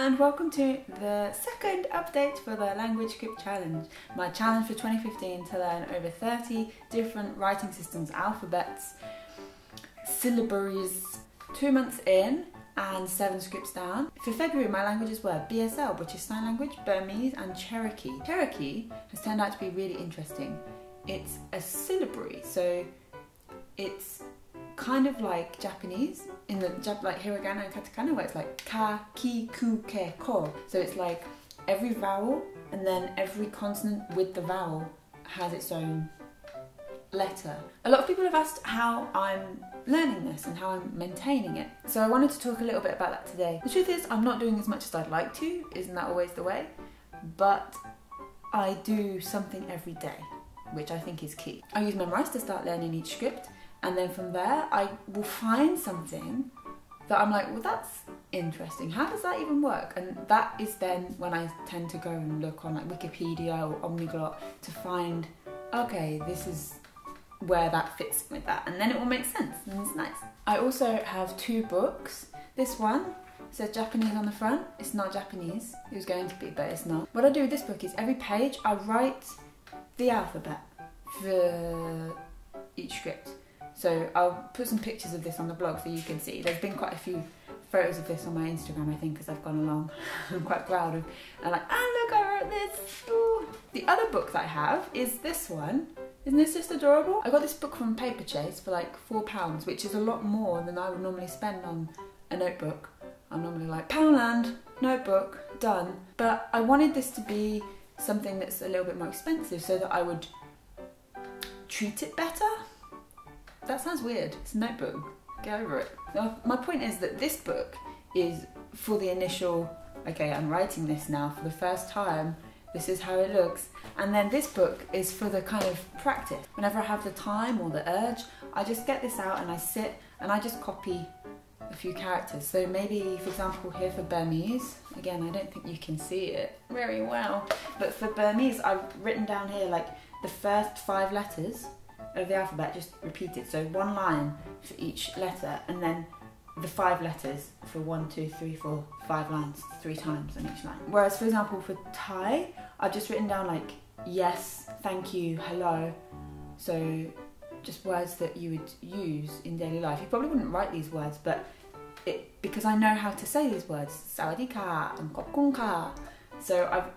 and welcome to the second update for the Language Script Challenge. My challenge for 2015 to learn over 30 different writing systems, alphabets, syllabaries, 2 months in and 7 scripts down. For February my languages were BSL, British Sign Language, Burmese and Cherokee. Cherokee has turned out to be really interesting. It's a syllabary, so it's kind of like Japanese, in the like hiragana and katakana, where it's like ka, ki, ku, ke, ko. So it's like every vowel and then every consonant with the vowel has its own letter. A lot of people have asked how I'm learning this and how I'm maintaining it. So I wanted to talk a little bit about that today. The truth is I'm not doing as much as I'd like to, isn't that always the way? But I do something every day, which I think is key. I use Memrise to start learning each script, and then from there I will find something that I'm like, well, that's interesting, how does that even work? And that is then when I tend to go and look on like Wikipedia or Omniglot to find, okay, this is where that fits with that, and then it will make sense and it's nice. I also have 2 books. This one says Japanese on the front. It's not Japanese, it was going to be, but it's not. What I do with this book is every page I write the alphabet for each script. So I'll put some pictures of this on the blog so you can see. There's been quite a few photos of this on my Instagram, I think, as I've gone along. I'm quite proud of. And like, ah, look, I wrote this. Ooh. The other book that I have is this one. Isn't this just adorable? I got this book from Paper Chase for like £4, which is a lot more than I would normally spend on a notebook. I'm normally like, Poundland, notebook, done. But I wanted this to be something that's a little bit more expensive so that I would treat it better. That sounds weird. It's a notebook. Get over it. Now, my point is that this book is for the initial, okay, I'm writing this now for the first time, this is how it looks. And then this book is for the kind of practice. Whenever I have the time or the urge, I just get this out and I sit and I just copy a few characters. So maybe, for example, here for Burmese, again, I don't think you can see it very well, but for Burmese, I've written down here like the first 5 letters of the alphabet, just repeated. So 1 line for each letter, and then the 5 letters for 1, 2, 3, 4, 5 lines, 3 times on each line. Whereas, for example, for Thai, I've just written down like yes, thank you, hello. So just words that you would use in daily life. You probably wouldn't write these words, but because I know how to say these words, sawadee ka and kopkong ka. So I've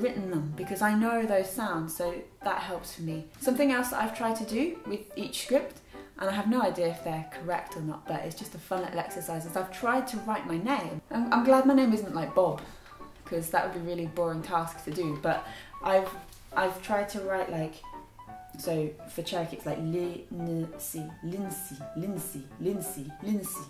written them because I know those sounds, so that helps for me. Something else that I've tried to do with each script, and I have no idea if they're correct or not, but it's just a fun little exercise, is I've tried to write my name. I'm glad my name isn't like Bob, because that would be a really boring task to do, but I've tried to write like, so for Cherokee it's like Lindsay, Lindsay, Lindsay, Lindsay, Lindsay.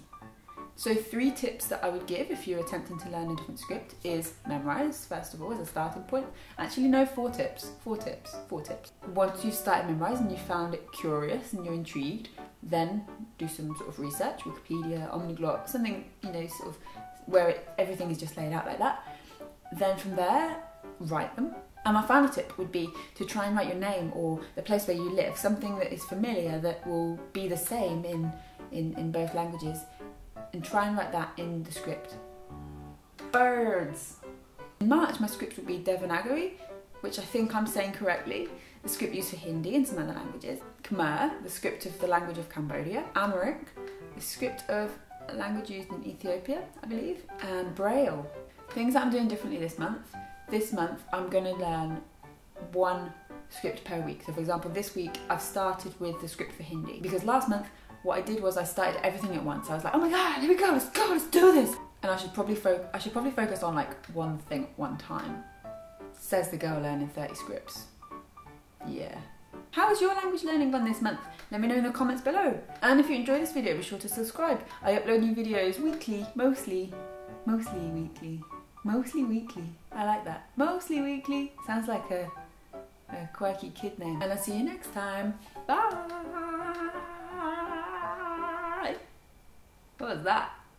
So 3 tips that I would give if you're attempting to learn a different script is Memrise, first of all, as a starting point. Actually, no, 4 tips. 4 tips. 4 tips. Once you've started Memrise and you found it curious and you're intrigued, then do some sort of research, Wikipedia, Omniglot, something, you know, sort of where everything is just laid out like that. Then from there, write them. And my final tip would be to try and write your name or the place where you live, something that is familiar that will be the same in both languages. And try and write that in the script. Birds! In March my script would be Devanagari, which I think I'm saying correctly, the script used for Hindi and some other languages. Khmer, the script of the language of Cambodia. Amharic, the script of a language used in Ethiopia, I believe. And Braille. Things that I'm doing differently this month. This month I'm going to learn 1 script per week. So for example, this week I've started with the script for Hindi, because last month what I did was I started everything at once. I was like, oh my god, here we go, let's do this. And I should probably focus on like one thing at one time. Says the girl learning 30 scripts. Yeah. How has your language learning gone this month? Let me know in the comments below. And if you enjoyed this video, be sure to subscribe. I upload new videos weekly, mostly weekly. Mostly weekly. I like that. Mostly weekly. Sounds like a quirky kid name. And I'll see you next time. Bye. What was that?